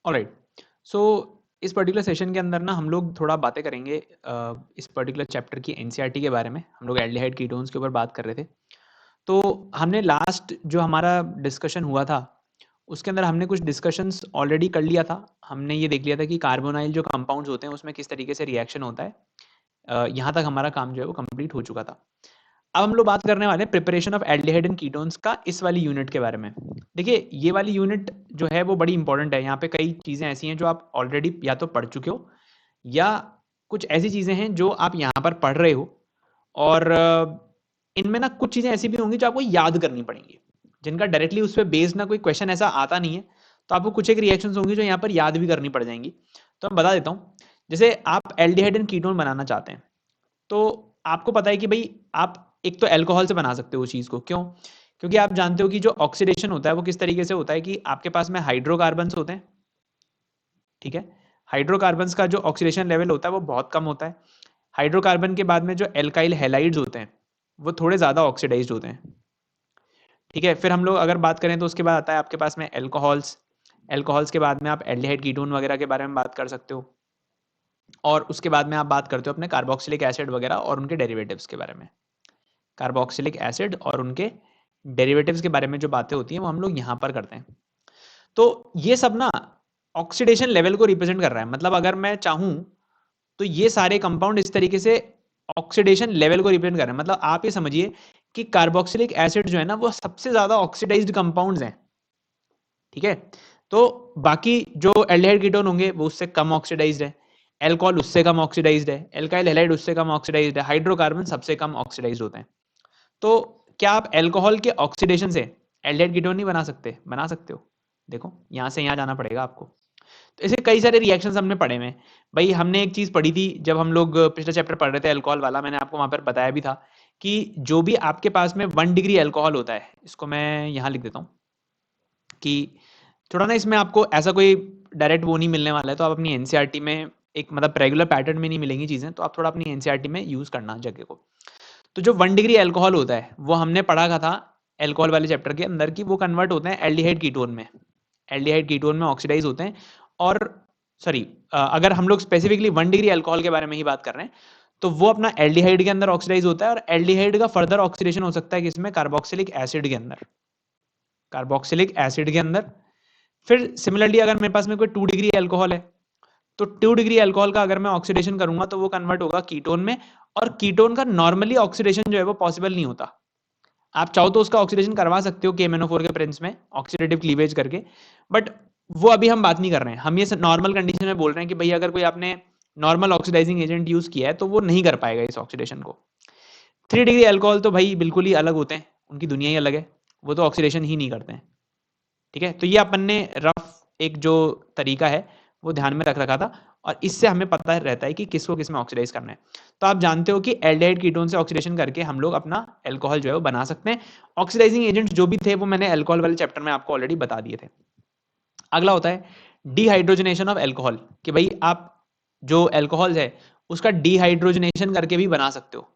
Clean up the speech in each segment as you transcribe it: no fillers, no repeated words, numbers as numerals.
Alright, सो इस particular session के अंदर ना हम लोग थोड़ा बातें करेंगे इस पर्टिकुलर चैप्टर की एनसीईआरटी के बारे में। हम लोग एल्डिहाइड कीटोन्स के ऊपर बात कर रहे थे। तो हमने लास्ट जो हमारा डिस्कशन हुआ था उसके अंदर हमने कुछ डिस्कशंस ऑलरेडी कर लिया था। हमने ये देख लिया था कि कार्बोनाइल जो कंपाउंड्स होते हैं उसमें किस तरीके से रिएक्शन होता है। यहाँ तक हमारा काम जो है वो कंप्लीट हो चुका था। अब हम लोग बात करने वाले हैं preparation of aldehyde and ketones का इस वाली यूनिट के बारे में। देखिए ये वाली यूनिट जो है वो बड़ी इंपॉर्टेंट है। यहाँ पे कई चीज़ें ऐसी हैं जो आप ऑलरेडी या तो पढ़ चुके हो या कुछ ऐसी चीज़ें हैं जो आप यहाँ पर पढ़ रहे हो। और इनमें ना कुछ चीज़ें ऐसी भी होंगी जो आपको याद करनी पड़ेंगी, जिनका डायरेक्टली उस पर बेस्ड ना कोई क्वेश्चन ऐसा आता नहीं है। तो आपको कुछ एक रिएक्शंस होंगी जो यहाँ पर याद भी करनी पड़ जाएंगी। तो मैं बता देता हूँ। जैसे आप एल्डिहाइड एंड कीटोन बनाना चाहते हैं तो आपको पता है कि भाई आप एक तो अल्कोहल से बना सकते हो उस चीज़ को। क्यों? क्योंकि आप जानते हो कि जो ऑक्सीडेशन होता है वो किस तरीके से होता है कि आपके पास में हाइड्रोकार्बन्स होते हैं। ठीक है, हाइड्रोकार्बन्स का जो ऑक्सीडेशन लेवल होता है वो बहुत कम होता है। हाइड्रोकार्बन के बाद में जो एल्काइल हैलाइड्स होते हैं वो थोड़े ज़्यादा ऑक्सीडाइज्ड होते हैं। ठीक है, फिर हम लोग अगर बात करें तो उसके बाद आता है आपके पास में एल्कोहल्स। एल्कोहल्स के बाद में आप एल्डिहाइड कीटोन वगैरह के बारे में बात कर सकते हो। और उसके बाद में आप बात करते हो अपने कार्बोक्सिलिक एसिड वगैरह और उनके डेरिवेटिव्स के बारे में। कार्बोक्सिलिक एसिड और उनके डेरिवेटिव्स के बारे में जो बातें होती हैं वो हम लोग यहाँ पर करते हैं। तो ये सब ना ऑक्सीडेशन लेवल को रिप्रेजेंट कर रहा है। मतलब अगर मैं चाहूँ तो ये सारे कंपाउंड इस तरीके से ऑक्सीडेशन लेवल को रिप्रेजेंट कर रहे हैं। मतलब आप ये समझिए कि कार्बोक्सिलिक एसिड जो है ना वो सबसे ज्यादा ऑक्सीडाइज्ड कंपाउंड्स हैं। ठीक है, तो बाकी जो एल्डिहाइड कीटोन होंगे वो उससे कम ऑक्सीडाइज्ड है, एल्कोहल उससे कम ऑक्सीडाइज्ड है, एल्काइल हैलाइड उससे कम ऑक्सीडाइज्ड है, हाइड्रोकार्बन सबसे कम ऑक्सीडाइज्ड होते हैं। तो क्या आप अल्कोहल के ऑक्सीडेशन से एल्डिहाइड कीटोन नहीं बना सकते? बना सकते हो। देखो यहाँ से यहाँ जाना पड़ेगा आपको। तो ऐसे कई सारे रिएक्शंस हमने पढ़े हुए हैं। भाई हमने एक चीज पढ़ी थी जब हम लोग पिछले चैप्टर पढ़ रहे थे अल्कोहल वाला, मैंने आपको वहां पर बताया भी था कि जो भी आपके पास में 1 डिग्री अल्कोहल होता है, इसको मैं यहाँ लिख देता हूँ कि थोड़ा ना इसमें आपको ऐसा कोई डायरेक्ट वो नहीं मिलने वाला है। तो आप अपनी एनसीईआरटी में एक मतलब रेगुलर पैटर्न में नहीं मिलेंगी चीजें, तो आप थोड़ा अपनी एनसीईआरटी में यूज करना जगह को। तो जो 1 डिग्री अल्कोहल होता है वो हमने पढ़ा था अल्कोहल वाले चैप्टर के अंदर कि वो कन्वर्ट होते हैं एल्डिहाइड कीटोन में। एल्डिहाइड कीटोन में ऑक्सीडाइज होते हैं। और सॉरी, अगर हम लोग स्पेसिफिकली 1 डिग्री अल्कोहल के बारे में ही बात कर रहे हैं तो वो अपना एल्डिहाइड के अंदर ऑक्सीडाइज होता है। और एल्डिहाइड का फर्दर ऑक्सीडेशन हो सकता है किसमें? कार्बोक्सिलिक एसिड के अंदर। कार्बोक्सिलिक एसिड के अंदर। फिर सिमिलरली अगर मेरे पास में कोई 2 डिग्री अल्कोहल है तो 2 डिग्री अल्कोहल का अगर मैं ऑक्सीडेशन करूंगा तो वो कन्वर्ट होगा कीटोन में। और कीटोन का नॉर्मली ऑक्सीडेशन जो है वो पॉसिबल नहीं होता। आप चाहो तो उसका ऑक्सीडेशन करवा सकते हो KMnO4 के प्रेजेंस में ऑक्सीडेटिव क्लीवेज करके, बट वो अभी हम बात नहीं कर रहे हैं। हम ये नॉर्मल कंडीशन में बोल रहे हैं कि भाई अगर कोई आपने नॉर्मल ऑक्सीडाइजिंग एजेंट यूज किया है तो वो नहीं कर पाएगा इस ऑक्सीडेशन को। 3 डिग्री अल्कोहल तो भाई बिल्कुल ही अलग होते हैं, उनकी दुनिया ही अलग है, वो तो ऑक्सीडेशन ही नहीं करते हैं। ठीक है, तो ये अपन ने रफ एक जो तरीका है वो ध्यान में रख रखा था और इससे हमें पता रहता है कि किसको किस में ऑक्सीडाइज करना है। तो आप जानते हो कि एल्डिहाइड कीटोन से ऑक्सीडेशन करके हम लोग अपना अल्कोहल जो है वो बना सकते हैं। ऑक्सीडाइजिंग एजेंट्स जो भी थे वो मैंने अल्कोहल वाले चैप्टर में आपको ऑलरेडी बता दिए थे। अगला होता है डिहाइड्रोजनेशन ऑफ अल्कोहल, कि भाई आप जो अल्कोहल है उसका डिहाइड्रोजनेशन करके भी बना सकते हो।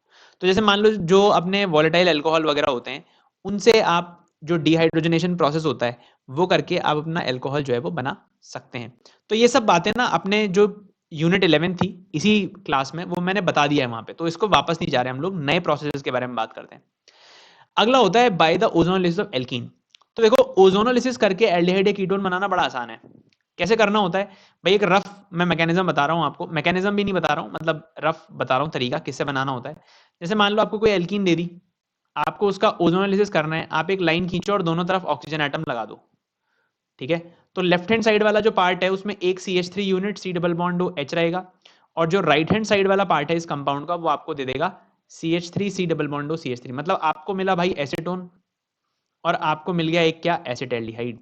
तो जैसे मान लो जो अपने वॉलेटाइल अल्कोहल वगैरह होते हैं उनसे आप जो डिहाइड्रोजनेशन प्रोसेस होता है वो करके आप अपना अल्कोहल जो है वो बना सकते हैं। तो ये सब बातें ना अपने जो यूनिट 11 थी इसी क्लास में वो मैंने बता दिया है वहां पे, तो इसको वापस नहीं जा रहे हम लोग, नए प्रोसेसेस के बारे में बात करते हैं। अगला होता है by the ozonolysis of alkene. तो देखो ओजोनोलिसिस करके एल्डिहाइड या कीटोन बनाना बड़ा आसान है। कैसे करना होता है भाई? एक रफ मैं मैकेनिज्म बता रहा हूँ आपको, मैकेनिज्म भी नहीं बता रहा हूँ, मतलब रफ बता रहा हूँ तरीका किससे बनाना होता है। जैसे मान लो आपको कोई एल्कीन दे दी, आपको उसका ओजोनोलिसिस करना है। आप एक लाइन खींचो और दोनों तरफ ऑक्सीजन एटम लगा दो। ठीक है, तो लेफ्ट हैंड साइड वाला जो पार्ट है उसमें एक CH3 unit C double bond H रहेगा, और जो राइट हैंड साइड वाला पार्ट है इस कंपाउंड का वो आपको दे देगा CH3 C double bond CH3। मतलब आपको मिला भाई एसीटोन और आपको मिल गया एक क्या? एसिटाल्डिहाइड।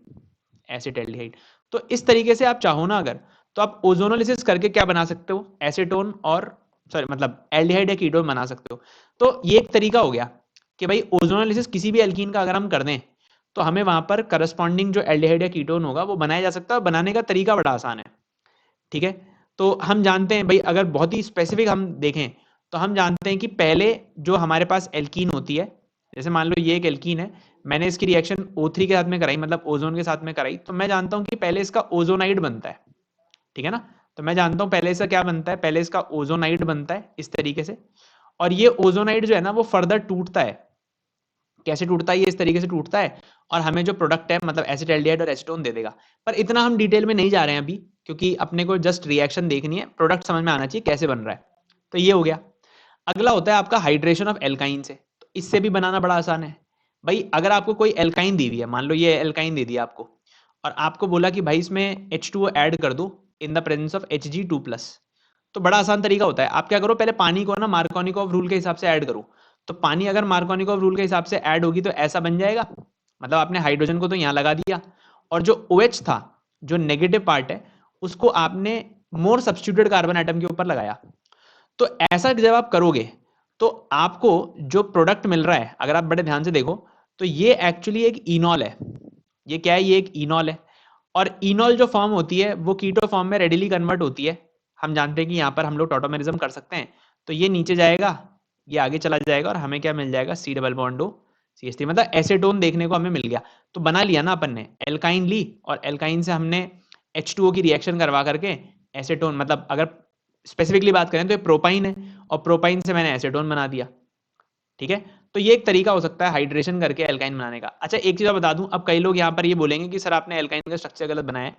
एसिटाल्डिहाइड। तो इस तरीके से आप चाहो ना अगर तो आप ओजोनोलिसिस करके क्या बना सकते हो? एसीटोन और सॉरी मतलब एल्डिहाइड या कीटोन बना सकते हो। तो ये एक तरीका हो गया कि भाई ओजोनोलिसिस किसी भी एल्कीन का अगर हम कर दें तो हमें वहां पर करस्पॉन्डिंग जो एल्डिहाइड या कीटोन होगा वो बनाया जा सकता है। और बनाने का तरीका बड़ा आसान है। ठीक है, तो हम जानते हैं भाई अगर बहुत ही स्पेसिफिक हम देखें तो हम जानते हैं कि पहले जो हमारे पास एल्कीन होती है, जैसे मान लो ये एक एल्कीन है, मैंने इसकी रिएक्शन O3 के साथ में कराई, मतलब ओजोन के साथ में कराई, तो मैं जानता हूं कि पहले इसका ओजोनाइड बनता है, ठीक है ना। तो मैं जानता हूं पहले इसका क्या बनता है, पहले इसका ओजोनाइड बनता है इस तरीके से, और ये ओजोनाइड जो है ना वो फर्दर टूटता है। कैसे टूटता है, ये इस तरीके से टूटता है और हमें जो प्रोडक्ट है मतलब एसिटाल्डिहाइड और एसीटोन दे देगा। पर इतना हम डिटेल में नहीं जा रहे हैं अभी, क्योंकि अपने को जस्ट रिएक्शन देखनी है, प्रोडक्ट समझ में आना चाहिए कैसे बन रहा है। तो ये हो गया। अगला होता है आपका हाइड्रेशन ऑफ एल्काइन से। तो इससे भी बनाना बड़ा आसान है भाई। अगर आपको कोई एल्काइन दी हुई है, मान लो ये एल्काइन दे दिया आपको, और आपको बोला कि भाई इसमें H2O ऐड कर दो in the presence of Hg2+, तो बड़ा आसान तरीका होता है। आप क्या करो, पहले पानी को ना मार्कोनिकॉफ रूल के हिसाब से ऐड करो। तो पानी अगर मार्कोनिकॉफ रूल के हिसाब से ऐड होगी तो ऐसा बन जाएगा, मतलब आपने हाइड्रोजन को तो यहाँ लगा दिया, और जो OH था, जो नेगेटिव पार्ट है, उसको आपने मोर सब्स्टिट्यूटेड कार्बन एटम के ऊपर लगाया। तो ऐसा जब आप करोगे तो आपको जो प्रोडक्ट मिल रहा है, अगर आप बड़े ध्यान से देखो, तो ये एक्चुअली एक इनॉल है। ये क्या है, ये एक इनॉल है। और इनॉल जो फॉर्म होती है वो कीटो फॉर्म में रेडिली कन्वर्ट होती है। हम जानते हैं कि यहाँ पर हम लोग टॉटोमेरिज्म कर सकते हैं। तो ये नीचे जाएगा, ये आगे चला जाएगा, और हमें क्या मिल जाएगा, C double bond O CH3, मतलब एसीटोन देखने को हमें मिल गया। तो बना लिया ना अपन ने, एल्काइन ली, और एल्काइन से हमने H2O की रिएक्शन करवा करके एसीटोन, मतलब अगर स्पेसिफिकली बात करें तो ये प्रोपाइन है, और प्रोपाइन से मैंने एसीटोन बना दिया, ठीक है। तो ये एक तरीका हो सकता है हाइड्रेशन करके एल्काइन बनाने का। अच्छा, एक चीज बता दूं, अब कई लोग यहाँ पर ये बोलेंगे कि सर आपने एल्काइन का स्ट्रक्चर गलत बनाया है।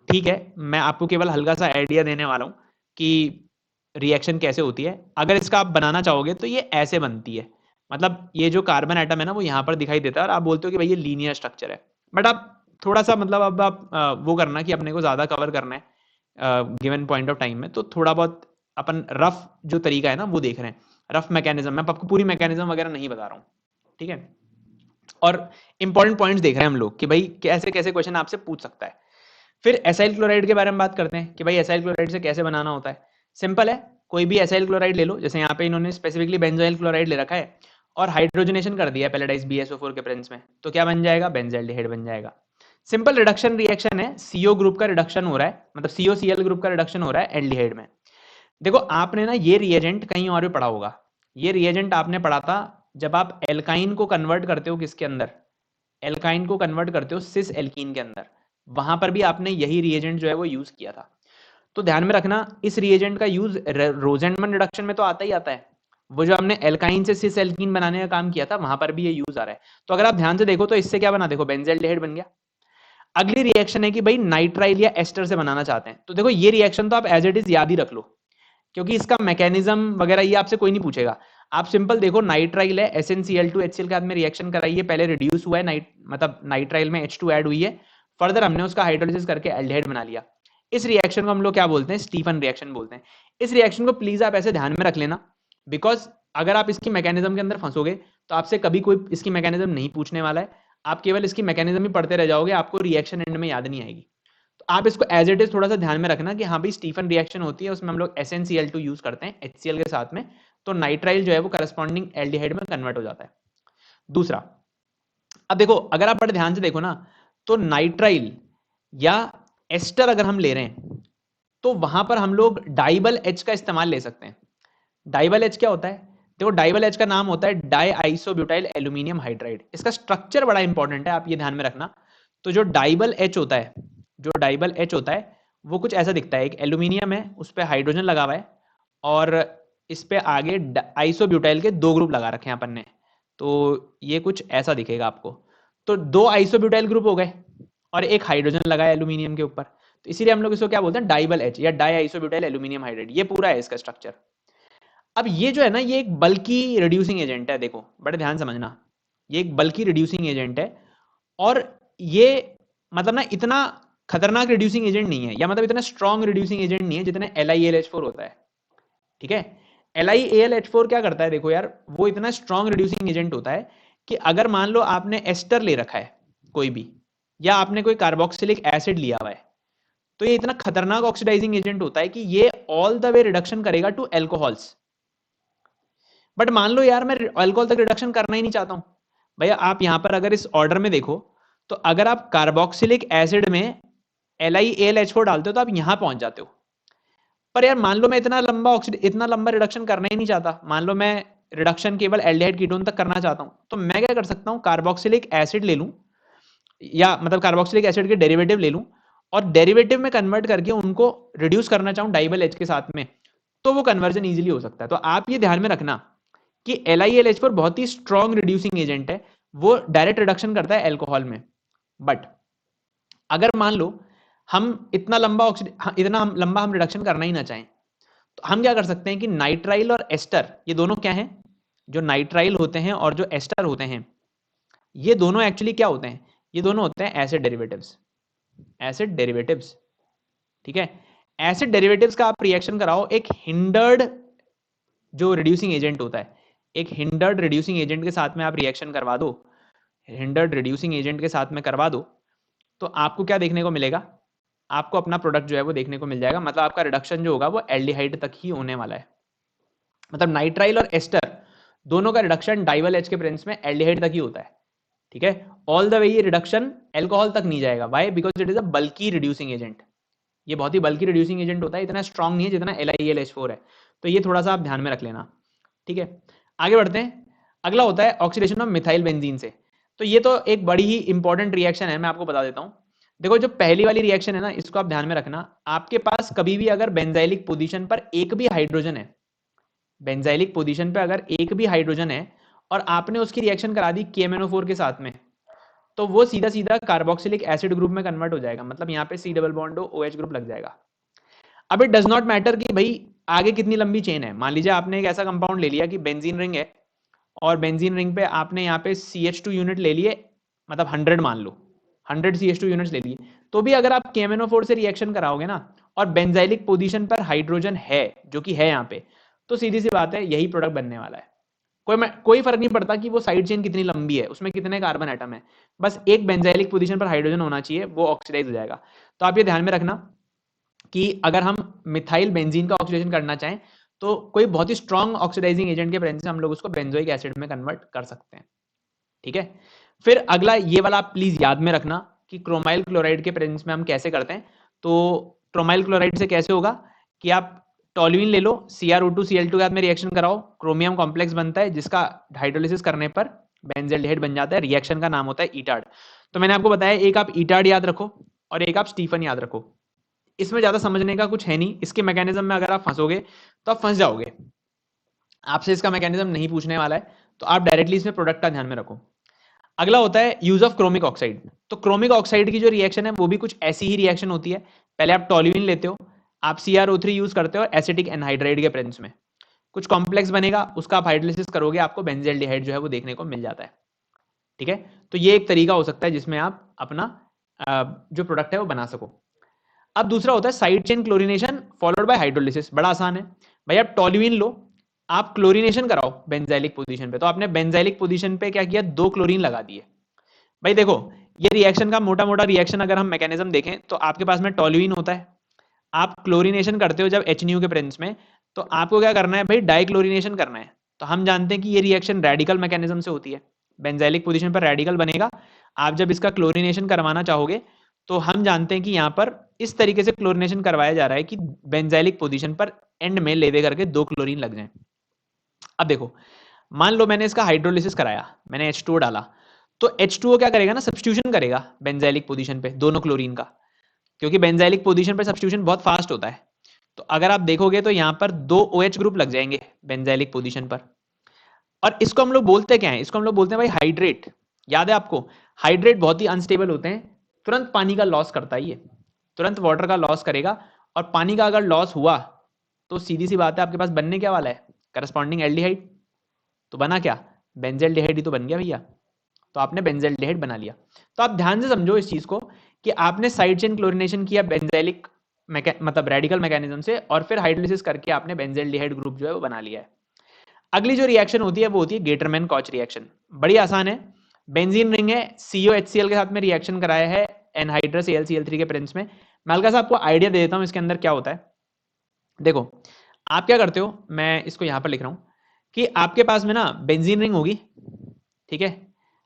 ठीक है, मैं आपको केवल हल्का सा आइडिया देने वाला हूँ कि रिएक्शन कैसे होती है। अगर इसका आप बनाना चाहोगे तो ये ऐसे बनती है, मतलब ये जो कार्बन एटम है ना वो यहाँ पर दिखाई देता है, और आप बोलते हो कि भाई ये लीनियर स्ट्रक्चर है। बट आप थोड़ा सा, मतलब अब आप वो करना कि अपने को ज्यादा कवर करना है गिवन पॉइंट ऑफ टाइम में, तो थोड़ा बहुत अपन रफ जो तरीका है ना वो देख रहे हैं, रफ मैकेनिज्म। मैं आपको पूरी मैकेनिज्म वगैरह नहीं बता रहा हूँ, ठीक है। और इंपॉर्टेंट पॉइंट्स देख रहे हैं हम लोग कि भाई कैसे कैसे क्वेश्चन आपसे पूछ सकता है। फिर एसाइल क्लोराइड के बारे में बात करते हैं कि भाई एसाइल क्लोराइड से कैसे बनाना होता है। सिंपल है, कोई भी एसाइल क्लोराइड ले लो, जैसे यहाँ पे इन्होंने स्पेसिफिकली बेंजोइल क्लोराइड ले रखा है और हाइड्रोजनेशन कर दिया है पैलेडाइज BSO4 के प्रेजेंस में, तो क्या बन जाएगा, बेंजल्डिहाइड बन जाएगा। सिंपल रिडक्शन रिएक्शन है, CO ग्रुप का रिडक्शन हो रहा है, मतलब COCl ग्रुप का रिडक्शन हो रहा है एल्डिहाइड में। देखो आपने ना ये रिएजेंट कहीं और भी पढ़ा होगा। ये रिएजेंट आपने पढ़ा था जब आप एल्काइन को कन्वर्ट करते हो किसके अंदर, एल्काइन को कन्वर्ट करते हो सिस एल्कीन के अंदर, वहां पर भी आपने यही रिएजेंट जो है वो यूज किया था। तो ध्यान में रखना, इस रिएजेंट का यूज रोजेंटमन रिडक्शन में तो आता ही आता है। वो जो हमने एल्काइन से सिस एल्कीन बनाने का काम किया था वहां पर भी ये यूज आ रहा है। तो अगर आप ध्यान से देखो तो इससे क्या बना, देखो बेंजल्डिहाइड बन गया। अगली रिएक्शन है कि भाई नाइट्राइल या एस्टर से बनाना चाहते हैं, तो देखो ये रिएक्शन तो आप एज इट इज याद ही रख लो, क्योंकि इसका मैकेनिज्म वगैरह ये आपसे कोई नहीं पूछेगा। आप सिंपल देखो, नाइट्राइल है, SnCl2 HCl के साथ में रिएक्शन कराइए, पहले रिड्यूस हुआ है मतलब नाइट्राइल में H2 ऐड हुई है, फर्दर हमने उसका हाइड्रोलिसिस करके एल्डिहाइड बना लिया। इस रिएक्शन को हम लोग क्या बोलते हैं, स्टीफन रिएक्शन बोलते हैं। इस रिएक्शन को प्लीज आप ऐसे ध्यान में रख लेना, बिकॉज अगर आप इसकी मैकेनिज्म के अंदर फंसोगे तो आपसे कभी कोई इसकी मैकेनिज्म नहीं पूछने वाला है। आप केवल इसकी मैकेनिज्म ही पढ़ते रह जाओगे, आपको रिएक्शन एंड में याद नहीं आएगी। तो आप इसको एज इट इज थोड़ा सा ध्यान में रखना कि हाँ भाई स्टीफन रिएक्शन होती है, उसमें हम लोग SnCl2 यूज करते हैं HCl के साथ में, तो नाइट्राइल जो है वो करस्पॉन्डिंग एल्डिहाइड में कन्वर्ट हो जाता है। दूसरा, अब देखो अगर आप बड़े ध्यान से देखो ना, तो नाइट्राइल या एस्टर अगर हम ले रहे हैं तो वहां पर हम लोग डाइबल H का इस्तेमाल ले सकते हैं। डाइबल H क्या होता है, देखो डाइबल H का नाम होता है डाई आइसोब्यूटाइल एल्यूमिनियम हाइड्राइड। इसका स्ट्रक्चर बड़ा इंपॉर्टेंट है, आप ये ध्यान में रखना। तो जो डाइबल H होता है, जो डाइबल H होता है वो कुछ ऐसा दिखता है, एक एल्यूमिनियम है उस पर हाइड्रोजन लगा हुआ है, और इस पे आगे आइसोब्यूटाइल के 2 ग्रुप लगा रखे हैं अपन ने, तो ये कुछ ऐसा दिखेगा आपको। तो 2 आइसोब्यूटाइल ग्रुप हो गए और एक हाइड्रोजन लगा है एल्यूमिनियम के ऊपर, तो इसीलिए हम लोग इसको क्या बोलते हैं, डाइबल H या डाई आइसोब्यूटाइल एल्यूमिनियम हाइड्राइड। ये पूरा है इसका स्ट्रक्चर। अब ये जो है ना, ये एक बल्कि रिड्यूसिंग एजेंट है, देखो बड़े ध्यान समझना, ये एक बल्कि रिड्यूसिंग एजेंट है, और ये मतलब ना इतना खतरनाक रिड्यूसिंग एजेंट नहीं है, या मतलब इतना स्ट्रॉन्ग रिड्यूसिंग एजेंट नहीं है जितने LiAlH4 होता है, ठीक है। LiAlH4 क्या करता है, देखो यार, वो इतना स्ट्रॉन्ग रिड्यूसिंग एजेंट होता है कि अगर मान लो आपने एस्टर ले रखा है कोई भी, या आपने कोई कार्बोक्सिलिक एसिड लिया हुआ है, तो ये इतना खतरनाक ऑक्सीडाइजिंग एजेंट होता है कि ये ऑल द वे रिडक्शन करेगा टू एल्कोहल्स। बट मान लो यार मैं अल्कोहल तक रिडक्शन करना ही नहीं चाहता हूं, भैया आप यहां पर अगर इस ऑर्डर में देखो, तो अगर आप कार्बोक्सिलिक एसिड में LiAlH4 डालते हो तो आप यहां पहुंच जाते हो। पर यार मान लो मैं इतना लंबा रिडक्शन करना ही नहीं चाहता, मान लो मैं रिडक्शन केवल एल्डिहाइड कीटोन तक करना चाहता हूं, तो मैं क्या कर सकता हूं, कार्बोक्सिलिक एसिड ले लूं, या मतलब कार्बोक्सिलिक एसिड के डेरिवेटिव ले लूं और डेरिवेटिव में कन्वर्ट करके उनको रिड्यूस करना चाहूं डाइबल एच के साथ में, तो वो कन्वर्जन इजीली हो सकता है। तो आप ये ध्यान में रखना कि LiLH4 बहुत ही स्ट्रॉन्ग रिड्यूसिंग एजेंट है, वो डायरेक्ट रिडक्शन करता है एल्कोहल में। बट अगर मान लो हम इतना लंबा हम रिडक्शन करना ही ना चाहें, तो हम क्या कर सकते हैं कि नाइट्राइल और एस्टर, ये दोनों क्या हैं, जो नाइट्राइल होते हैं और जो एस्टर होते हैं, ये दोनों एक्चुअली क्या होते हैं, ये दोनों होते हैं एसिड डेरिवेटिव्स। एसिड डेरिवेटिव्स, ठीक है। एसिड डेरिवेटिव्स का आप रिएक्शन कराओ एक हिंडर्ड जो रिड्यूसिंग एजेंट होता है, एक हिंडर्ड रिड्यूसिंग एजेंट के साथ में आप रिएक्शन करवा दो, हिंडर्ड रिड्यूसिंग एजेंट के साथ में करवा दो, तो आपको क्या देखने को मिलेगा, आपको अपना प्रोडक्ट जो है वो देखने को मिल जाएगा। मतलब आपका रिडक्शन जो होगा वो एल्डिहाइड तक ही होने वाला है। मतलब नाइट्राइल और एस्टर दोनों का रिडक्शन डाइवल एच के प्रेजेंस में एल्डिहाइड तक ही होता है, ठीक है। ऑल द वे ये रिडक्शन एल्कोहल तक नहीं जाएगा। Why? Because it is a bulky reducing agent. ये बहुत ही बल्की रिड्यूसिंग एजेंट होता है, इतना स्ट्रांग नहीं है जितना LiLH4 है। तो ये थोड़ा सा आप ध्यान में रख लेना, ठीक है। आगे बढ़ते हैं। अगला होता है ऑक्सीडेशन ऑफ मिथाइल बेंजीन से। तो ये तो एक बड़ी ही इंपॉर्टेंट रिएक्शन है, मैं आपको बता देता हूं। देखो जो पहली वाली रिएक्शन है ना, इसको आप ध्यान में रखना। आपके पास कभी भी अगर बेंजाइलिक पोजीशन पर एक भी हाइड्रोजन है, बेंजाइलिक पोजीशन पे अगर एक भी हाइड्रोजन है और आपने उसकी रिएक्शन करा दी KMnO4 के साथ में, तो वो सीधा सीधा कार्बोक्सिलिक एसिड ग्रुप में कन्वर्ट हो जाएगा। मतलब यहाँ पे C double bond OH group लग जाएगा। अब इट डज नॉट मैटर कि भाई आगे कितनी लंबी चेन है। मान लीजिए आपने एक ऐसा कंपाउंड ले लिया कि बेंजीन रिंग है और बेंजीन रिंग पे आपने यहाँ पे CH2 यूनिट ले लिए, मतलब 100 मान लो, 100 CH2 यूनिट्स ले लिए, तो भी अगर आप KMnO4 से रिएक्शन कराओगे ना और बेंजाइलिक पोजीशन पर हाइड्रोजन है, जो कि है यहाँ पे, तो सीधी सी बात है यही प्रोडक्ट बनने वाला है। कोई फर्क नहीं पड़ता कि वो साइड चेन कितनी लंबी है, उसमें कितने कार्बन एटम है, बस एक बेंजाइलिक पोजीशन पर हाइड्रोजन होना चाहिए, वो ऑक्सीडाइज हो जाएगा। तो आप ये ध्यान में रखना कि अगर हम मिथाइल बेंजीन का ऑक्सीडेशन करना चाहें, तो कोई बहुत ही स्ट्रॉन्ग ऑक्सीडाइजिंग एजेंट के प्रेजेंस से हम लोग उसको बेंजोइक एसिड में कन्वर्ट कर सकते हैं, ठीक है। फिर अगला ये वाला आप प्लीज याद में रखना कि क्रोमाइल क्लोराइड के प्रेजेंस में हम कैसे करते हैं। तो क्रोमाइल क्लोराइड से कैसे होगा कि आप टॉल्यूइन ले लो, CrO2 Cl2 के साथ में रिएक्शन कराओ, क्रोमियम कॉम्प्लेक्स बनता है जिसका हाइड्रोलिसिस करने पर बेंजल्डिहाइड बन जाता है। रिएक्शन का नाम होता है ईटाड। तो मैंने आपको बताया एक आप ईटाड याद रखो और एक आप स्टीफन याद रखो। इसमें ज्यादा समझने का कुछ है नहीं। इसके मैकेनिज्म में अगर आप फंसोगे तो आप फंस जाओगे। आपसे इसका मैकेनिज्म नहीं पूछने वाला है, तो आप डायरेक्टली इसमें प्रोडक्ट का ध्यान में रखो। अगला होता है यूज ऑफ क्रोमिक ऑक्साइड। तो क्रोमिक ऑक्साइड की जो रिएक्शन है वो भी कुछ ऐसी ही रिएक्शन होती है। पहले आप टॉल्यूइन लेते हो, आप CrO3 यूज करते हो एसिटिक एनहाइड्राइड के प्रेजेंस में, कुछ कॉम्प्लेक्स बनेगा, उसका आप हाइड्रोलिसिस करोगे, आपको बेंजल्डिहाइड जो है वो देखने को मिल जाता है, ठीक है। तो ये एक तरीका हो सकता है जिसमें आप अपना जो प्रोडक्ट है वो बना सको। अब दूसरा होता है side chain chlorination followed by hydrolysis. बड़ा आसान है भाई, आप टॉल्यूइन लो, आप क्लोरीनेशन कराओ बेंजाइलिक पोजीशन पे। तो आपने बेंजाइलिक पोजीशन पे क्या किया, 2 क्लोरीन लगा दिए। भाई देखो ये रिएक्शन का मोटा मोटा रिएक्शन अगर हम मैकेनिज्म देखें तो आपके पास में टॉल्यूइन होता है, आप क्लोरीनेशन करते हो जब HNU के प्रेजेंस में, तो आपको क्या करना है भाई, डाइक्लोरीनेशन करना है। तो हम जानते हैं कि ये रिएक्शन रेडिकल मैकेनिज्म से होती है, बेंजाइलिक पोजीशन पर रेडिकल बनेगा। आप जब इसका क्लोरीनेशन करवाना चाहोगे तो हम जानते हैं कि यहाँ पर इस तरीके से क्लोरीनेशन करवाया जा रहा है कि बेंजाइलिक पोजीशन पर एंड में ले दे करके 2 क्लोरीन लग जाए। अब देखो मान लो मैंने इसका हाइड्रोलिसिस कराया, मैंने H2O डाला, तो H2O क्या करेगा ना, सब्स्टिट्यूशन करेगा बेंजाइलिक पोजीशन पे दोनों क्लोरीन का, क्योंकि बेंजाइलिक पोजीशन पे सब्स्टिट्यूशन बहुत फास्ट होता है। तो अगर आप देखोगे तो यहाँ पर 2 OH ग्रुप लग जाएंगे बेंजाइलिक पोजीशन पर, और इसको हम लोग बोलते क्या है, इसको हम लोग बोलते हैं भाई हाइड्रेट। याद है आपको, हाइड्रेट बहुत ही अनस्टेबल होते हैं, तुरंत पानी का लॉस करता है, ये तुरंत वाटर का लॉस करेगा। और पानी का अगर लॉस हुआ तो सीधी सी बात है आपके पास बनने क्या वाला है, करस्पॉन्डिंग एल्डिहाइड। तो बना क्या, बेंजल्डिहाइड ही तो बन गया भैया। तो आपने बेंजल्डिहाइड बना लिया। तो आप ध्यान से समझो इस चीज को कि आपने साइड चेन क्लोरीनेशन किया बेंजाइलिक मतलब रेडिकल मैकेनिज्म से, और फिर हाइड्रोलिसिस करके आपने बेंजल्डिहाइड ग्रुप जो है वो बना लिया है। अगली जो रिएक्शन होती है वो होती है गेटरमैन कॉच रिएक्शन। बड़ी आसान है, बेंजीन रिंग है, COHCl के साथ में रिएक्शन कराया है एनहाइड्रस AlCl3 के प्रेजेंस में। मैं हल्का सा आपको आइडिया दे देता हूं इसके अंदर क्या होता है। देखो आप क्या करते हो, मैं इसको यहां पर लिख रहा हूं कि आपके पास में ना बेंजीन रिंग होगी, ठीक है।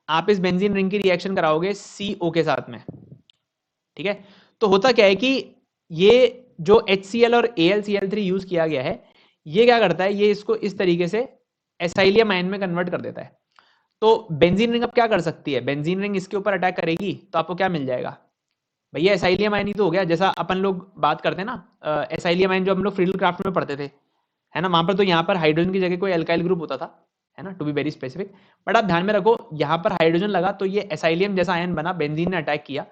आप इस बेंजीन रिंग की रिएक्शन कराओगे CO के साथ में, ठीक है। तो होता क्या है कि ये जो HCl और AlCl3 यूज किया गया है, ये क्या करता है, ये इसको इस तरीके से एसाइलियम आयन में कन्वर्ट कर देता है। तो बेंजीन रिंग अब क्या कर सकती है, बेंजीन रिंग इसके ऊपर अटैक करेगी तो आपको क्या मिल जाएगा भैया, एसाइलियम आयन ही तो हो गया। जैसा अपन लोग बात करते हैं ना, एसाइलियम आयन जो हम लोग फील्ड क्राफ्ट में पढ़ते थे, है ना, वहां पर तो यहाँ पर हाइड्रोजन की जगह कोई एल्काइल ग्रुप होता था, है ना, to be very specific. But आप ध्यान में रखो, यहाँ पर हाइड्रोजन लगा तो ये एसाइलियम जैसा आयन बना, बेंजीन ने अटैक किया,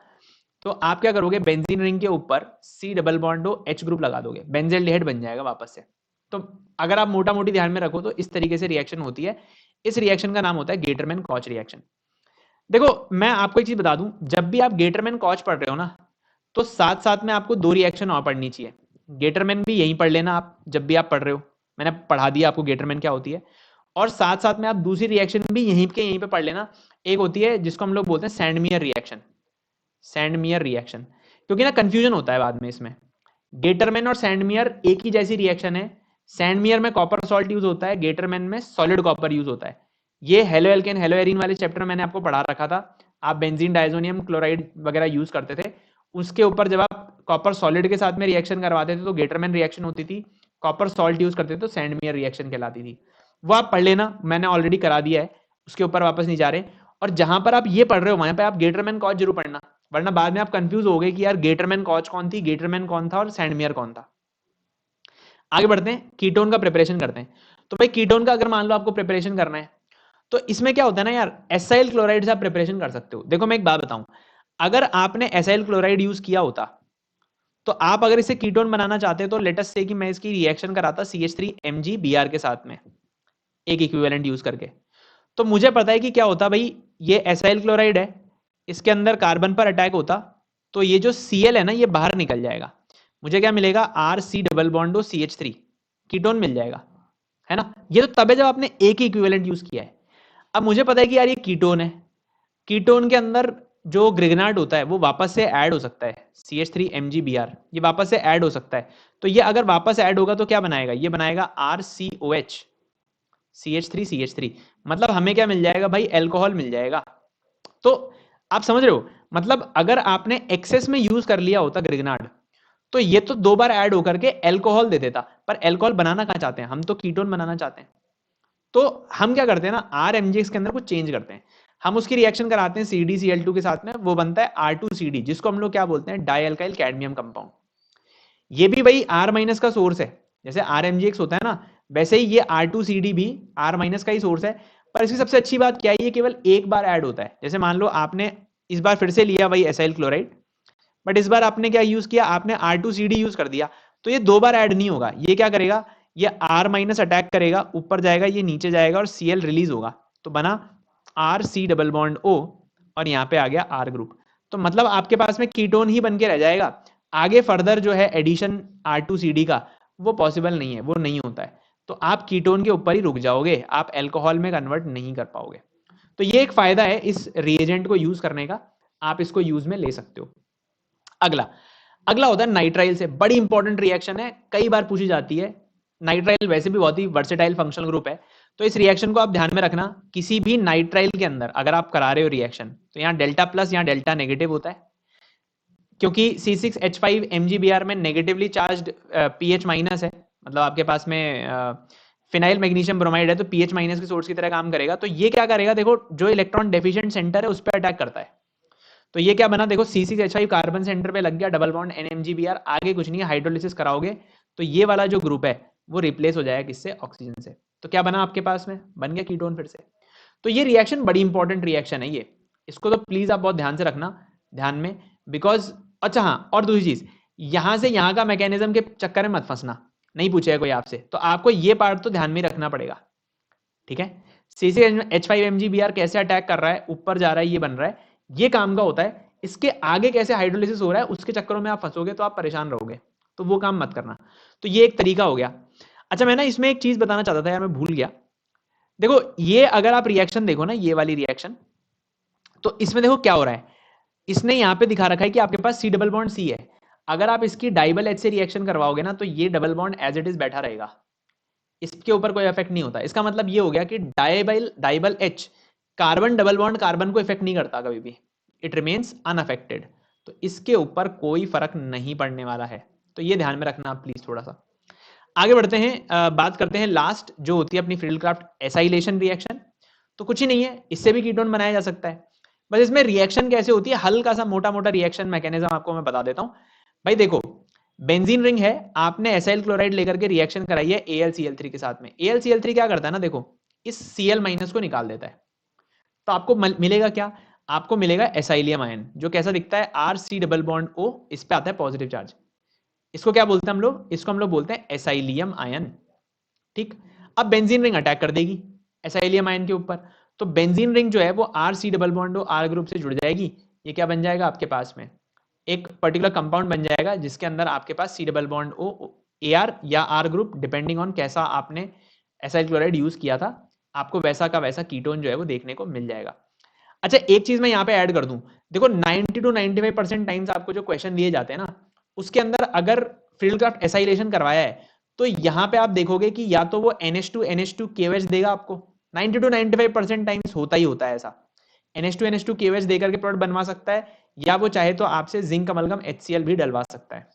तो आप क्या करोगे, बेंजीन रिंग के ऊपर C double bond H group लगा दोगे, बेंजेल्डिहाइड बन जाएगा वापस से। तो अगर आप मोटा मोटी ध्यान में रखो तो इस तरीके से रिएक्शन होती है। इस रिएक्शन का नाम होता है गेटरमैन कॉच रिएक्शन। देखो मैं आपको एक चीज बता दूं, जब भी आप गेटरमैन कॉच पढ़ रहे हो ना, तो साथ साथ में आपको 2 रिएक्शन और पढ़नी चाहिए। गेटरमैन भी यहीं पढ़ लेना आप जब भी आप पढ़ रहे हो, मैंने पढ़ा दिया आपको गेटरमैन क्या होती है, और साथ साथ में आप दूसरी रिएक्शन भी यहीं पे पढ़ लेना। एक होती है जिसको हम लोग बोलते हैं सैंडमियर रिएक्शन, सैंडमियर रिएक्शन, क्योंकि ना कंफ्यूजन होता है बाद में इसमें। गेटरमैन और सैंडमियर एक ही जैसी रिएक्शन है, सैंडमियर में कॉपर सॉल्ट यूज होता है, गेटरमैन में सॉलिड कॉपर यूज होता है। ये हेलो एल्केन हेलो एरीन वाले चैप्टर मैंने आपको पढ़ा रखा था, आप बेंजीन डायजोनियम क्लोराइड वगैरह यूज करते थे, उसके ऊपर जब आप कॉपर सॉलिड के साथ में रिएक्शन करवाते थे तो गेटरमैन रिएक्शन होती थी, कॉपर सॉल्ट यूज करते थे तो सैंडमियर रिएक्शन कहलाती थी। वो आप पढ़ लेना, मैंने ऑलरेडी करा दिया है, उसके ऊपर वापस नहीं जा रहे। और जहां पर आप ये पढ़ रहे हो वहां पे आप गेटरमैन कॉच जरूर पढ़ना, वरना बाद में आप कंफ्यूज हो गए कि यार गेटरमैन कॉच कौन थी, गेटरमैन कौन था और सैंडमियर कौन था। आगे बढ़ते हैं, कीटोन का प्रिपरेशन करते हैं। तो भाई कीटोन का अगर मान लो आपको प्रिपरेशन करना है, तो इसमें क्या होता है ना यार, एसाइल क्लोराइड से आप प्रिपरेशन कर सकते हो। देखो मैं एक बात बताऊं, अगर आपने एसाइल क्लोराइड यूज किया होता, तो आप अगर इसे कीटोन बनाना चाहते तो लेट अस से कि मैं इसकी रिएक्शन कराता CH3MgBr के साथ में एक इक्विवेलेंट यूज करके, तो मुझे पता है कि क्या होता भाई, ये एसाइल क्लोराइड है, इसके अंदर कार्बन पर अटैक होता, तो ये जो Cl है ना ये बाहर निकल जाएगा, मुझे क्या मिलेगा, RC double bond CH3 ketone मिल जाएगा, है ना। ये तो तब है जब आपने एक ही इक्विवेलेंट यूज किया है। अब मुझे पता है कि यार ये कीटोन है, कीटोन के अंदर जो ग्रिगनाट होता है वो वापस से ऐड हो सकता है, CH3MgBr ये वापस से ऐड हो सकता है। तो ये अगर वापस ऐड होगा तो क्या बनाएगा, ये बनाएगा RCOH CH3 मतलब हमें क्या मिल जाएगा भाई, एल्कोहल मिल जाएगा। तो आप समझ रहे हो, मतलब अगर आपने एक्सेस में यूज कर लिया होता ग्रिगनाट, तो ये तो 2 बार ऐड होकर के एल्कोहल दे देता, पर एल्कोहल बनाना कहां चाहते हैं, हम तो कीटोन बनाना चाहते हैं। तो हम क्या करते हैं ना, RMgx के अंदर कुछ चेंज करते हैं, हम उसकी रिएक्शन कराते हैं CdCl2 के साथ में, वो बनता है R2CD, जिसको हम लोग क्या बोलते हैं, डाइअल्काइल कैडमियम कंपाउंड। ये भी भाई R- का सोर्स है, जैसे RMgx होता है ना, वैसे ही ये R2CD भी R- का ही सोर्स है। पर इसकी सबसे अच्छी बात क्या है, ये केवल एक बार ऐड होता है। जैसे मान लो आपने इस बार फिर से लिया वही एसाइल क्लोराइड, बट इस बार आपने क्या यूज किया, आपने R2CD यूज कर दिया, तो ये 2 बार ऐड नहीं होगा। ये क्या करेगा, ये R- अटैक करेगा, ऊपर जाएगा, ये नीचे जाएगा और Cl रिलीज होगा, तो बना RC डबल बॉन्ड O, और यहाँ पे आ गया R ग्रुप। तो मतलब आपके पास में कीटोन ही बन के रह जाएगा, आगे फर्दर जो है एडिशन R2CD का वो पॉसिबल नहीं है, वो नहीं होता है। तो आप कीटोन के ऊपर ही रुक जाओगे, आप एल्कोहल में कन्वर्ट नहीं कर पाओगे। तो ये एक फायदा है इस रिएजेंट को यूज करने का, आप इसको यूज में ले सकते हो। अगला अगला होता है नाइट्राइल से, बड़ी इंपॉर्टेंट रिएक्शन है, कई बार पूछी जाती है। नाइट्राइल वैसे भी बहुत ही वर्सेटाइल फंक्शनल ग्रुप है, तो इस रिएक्शन को आप ध्यान में रखना, किसी भी नाइट्राइल के अंदर अगर आप करा रहे हो रिएक्शन, तो यहाँ डेल्टा प्लस यहाँ डेल्टा नेगेटिव होता है, क्योंकि C6H5MgBr में नेगेटिवली चार्ज pH माइनस है, मतलब आपके पास में फिनाइल मैग्नीशियम ब्रोमाइड है, तो pH माइनस के सोर्स की तरह काम करेगा। तो ये क्या करेगा, देखो जो इलेक्ट्रॉन डेफिशिएंट सेंटर है उस पर अटैक करता है। तो ये क्या बना, देखो C6H5 कार्बन सेंटर पे लग गया, डबल बॉन्ड NMgBr, आगे कुछ नहीं है, हाइड्रोलिसिस कराओगे तो ये वाला जो ग्रुप है वो रिप्लेस हो जाएगा किससे, ऑक्सीजन से। तो क्या बना आपके पास में, बन गया कीटोन फिर से। तो ये रिएक्शन बड़ी इंपॉर्टेंट रिएक्शन है ये, इसको तो प्लीज आप बहुत ध्यान से रखना, ध्यान में, बिकॉज अच्छा हाँ, और दूसरी चीज, यहां से यहां का मैकेनिज्म के चक्कर में मत फंसना, नहीं पूछेगा कोई आपसे, तो आपको ये पार्ट तो ध्यान में रखना पड़ेगा, ठीक है। C6H5MgBr कैसे अटैक कर रहा है, ऊपर जा रहा है, ये बन रहा है, ये काम का होता है। इसके आगे कैसे हाइड्रोलिसिस हो रहा है उसके चक्करों में आप फंसोगे तो आप परेशान रहोगे, तो वो काम मत करना। तो ये एक तरीका हो गया। अच्छा मैं ना इसमें एक चीज बताना चाहता था यार, मैं भूल गया। देखो ये अगर आप रिएक्शन देखो ना, ये वाली रिएक्शन, तो इसमें देखो क्या हो रहा है, इसने यहां पे दिखा रखा है कि आपके पास C डबल बॉन्ड C है, अगर आप इसकी डाइबल H से रिएक्शन करवाओगे ना, तो ये double bond as it is बैठा रहेगा, इसके ऊपर कोई इफेक्ट नहीं होता। इसका मतलब ये हो गया कि डाइबल डाइबल H carbon double bond carbon को इफेक्ट नहीं करता कभी भी, इट रिमेन्स अनअफेक्टेड, तो इसके ऊपर कोई फर्क नहीं पड़ने वाला है। तो ये ध्यान में रखना आप प्लीज थोड़ा सा। आगे बढ़ते हैं, बात करते हैं लास्ट जो होती है अपनी फ्रिडल-क्राफ्ट एसाइलेशन रिएक्शन। तो कुछ ही नहीं है, इससे भी कीटोन बनाया जा सकता है। बस इसमें रिएक्शन कैसे होती है, हल्का सा मोटा-मोटा रिएक्शन मैकेनिज्म आपको मैं बता देता हूँ। भाई देखो, बेंजीन रिंग है, आपने एसाइल क्लोराइड लेकर के रिएक्शन कराई है AlCl3 के साथ में। AlCl3 क्या करता है ना, देखो इस Cl- को निकाल देता है। तो आपको मिलेगा क्या, आपको मिलेगा एसाइलियम आयन, जो कैसा दिखता है, RC डबल बॉन्ड O, इस पे आता है पॉजिटिव चार्ज। इसको क्या बोलते हैं हम लोग, इसको हम लोग बोलते हैं एसाइलियम आयन। ठीक, अब बेंजीन रिंग अटैक कर देगी एसाइलियम आयन के ऊपर, तो बेंजीन रिंग जो है वो RC double bond O R group से जुड़ जाएगी। ये क्या बन जाएगा आपके पास में, एक पर्टिकुलर कंपाउंड बन जाएगा जिसके अंदर आपके पास C double bond O AR या R ग्रुप, डिपेंडिंग ऑन कैसा आपने एसाइल क्लोराइड यूज किया था, आपको वैसा का वैसा कीटोन जो है वो देखने को मिल जाएगा। अच्छा, एक चीज मैं यहाँ पे ऐड कर दूं, देखो 90 टू 95% टाइम्स आपको जो क्वेश्चन दिए जाते हैं ना, उसके अंदर अगर फ्रिडल-क्राफ्ट एसाइलेशन करवाया है, तो यहाँ पे आप देखोगे कि या तो वो NH2 KOH देगा आपको, 90 टू 95% टाइम्स होता ही होता है ऐसा। NH2 KOH देकर के प्रोडक्ट बनवा सकता है, या वो चाहे तो आपसे जिंक अमलगम HCl भी डलवा सकता है।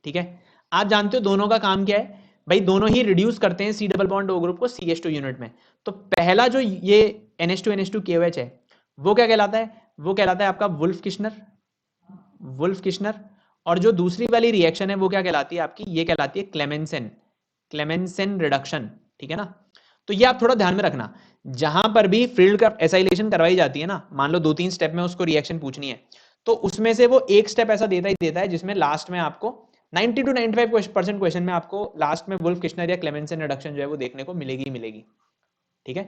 ठीक है, आप जानते हो दोनों का काम क्या है भाई, दोनों ही रिड्यूस करते हैं C double bond O group को CH2 यूनिट में। तो पहला जो ये NH2 KOH है, वो क्या कहलाता है, वो कहलाता है आपका वुल्फ किश्नर। और जो दूसरी वाली रिएक्शन है वो क्या कहलाती है आपकी, ये कहलाती है क्लेमेंसन रिडक्शन। ठीक है ना, तो ये आप थोड़ा ध्यान में रखना, जहां पर भी फ्रिडल-क्राफ्ट एसाइलेशन करवाई जाती है ना, मान लो 2-3 स्टेप में उसको रिएक्शन पूछनी है, तो उसमें से वो एक स्टेप ऐसा देता ही देता है जिसमें लास्ट में आपको 90 टू 95% क्वेश्चन में आपको लास्ट में वुल्फ किश्नर या क्लेमेंसन रिडक्शन जो है वो देखने को मिलेगी ही मिलेगी। ठीक है,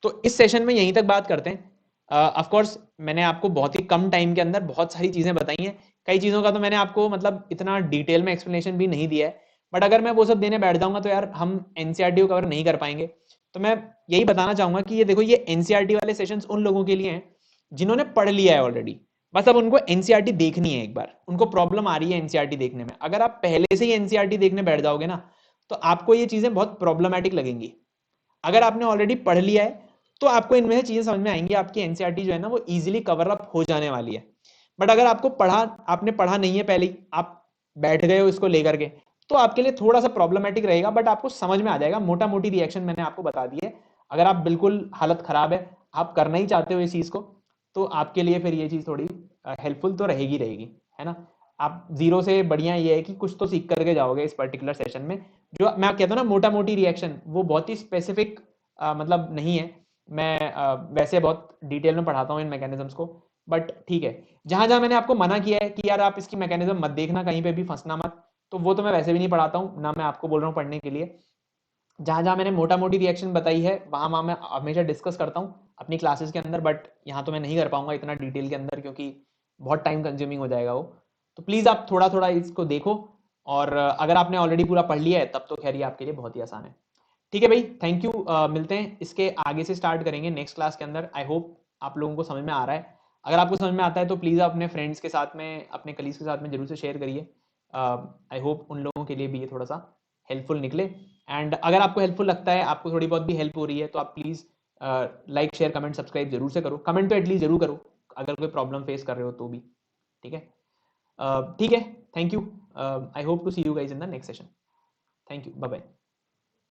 तो इस सेशन में यहीं तक बात करते हैं। ऑफ कोर्स मैंने आपको बहुत ही कम टाइम के अंदर बहुत सारी चीजें बताई हैं, कई चीजों का तो मैंने आपको मतलब इतना डिटेल में एक्सप्लेनेशन भी नहीं दिया है, बट अगर मैं वो सब देने बैठ जाऊंगा तो यार हम एनसीईआरटी को कवर नहीं कर पाएंगे। तो मैं यही बताना चाहूंगा कि ये देखो, ये एनसीईआरटी वाले सेशंस उन लोगों के लिए हैं जिन्होंने पढ़ लिया है ऑलरेडी, बस अब उनको एनसीईआरटी देखनी है, एक बार उनको प्रॉब्लम आ रही है एनसीईआरटी देखने में। अगर आप पहले से ही एनसीईआरटी देखने बैठ जाओगे ना, तो आपको ये चीजें बहुत प्रॉब्लमेटिक लगेंगी। अगर आपने ऑलरेडी पढ़ लिया है तो आपको इनमें से चीजें समझ में आएंगी, आपकी एनसीईआरटी जो है ना वो इजीली कवर अप हो जाने वाली है। बट अगर आपने पढ़ा नहीं है पहले ही, आप बैठ गए हो इसको लेकर के, तो आपके लिए थोड़ा सा प्रॉब्लमेटिक रहेगा, बट आपको समझ में आ जाएगा। मोटा मोटी रिएक्शन मैंने आपको बता दी है। अगर आप बिल्कुल हालत खराब है, आप करना ही चाहते हो इस चीज को, तो आपके लिए फिर ये चीज थोड़ी हेल्पफुल तो रहेगी रहेगी, है ना। आप जीरो से बढ़िया ये है कि कुछ तो सीख करके जाओगे इस पर्टिकुलर सेशन में। जो मैं कहता हूँ ना मोटा मोटी रिएक्शन, वो बहुत ही स्पेसिफिक मतलब नहीं है। मैं वैसे बहुत डिटेल में पढ़ाता हूँ इन मैकेनिज्म्स को, बट ठीक है, जहां जहां मैंने आपको मना किया है कि यार आप इसकी मैकेनिज्म मत देखना, कहीं पे भी फंसना मत, तो वो तो मैं वैसे भी नहीं पढ़ाता हूँ ना, मैं आपको बोल रहा हूँ पढ़ने के लिए। जहां जहां मैंने मोटा मोटी रिएक्शन बताई है वहां वहां मैं हमेशा डिस्कस करता हूँ अपनी क्लासेस के अंदर, बट यहाँ तो मैं नहीं कर पाऊंगा इतना डिटेल के अंदर, क्योंकि बहुत टाइम कंज्यूमिंग हो जाएगा वो। तो प्लीज आप थोड़ा थोड़ा इसको देखो, और अगर आपने ऑलरेडी पूरा पढ़ लिया है तब तो खैर ये आपके लिए बहुत ही आसान है। ठीक है भाई, थैंक यू। मिलते हैं, इसके आगे से स्टार्ट करेंगे नेक्स्ट क्लास के अंदर। आई होप आप लोगों को समझ में आ रहा है। अगर आपको समझ में आता है तो प्लीज़ आप अपने फ्रेंड्स के साथ में, अपने कलीग्स के साथ में जरूर से शेयर करिए। आई होप उन लोगों के लिए भी ये थोड़ा सा हेल्पफुल निकले। एंड अगर आपको हेल्पफुल लगता है, आपको थोड़ी बहुत भी हेल्प हो रही है, तो आप please like share comment subscribe जरूर से करो, कमेंट तो एटलीस्ट जरूर करो अगर कोई प्रॉब्लम फेस कर रहे हो तो भी। ठीक है, ठीक है, thank you. I hope to see you guys in the next session. Thank you, bye bye.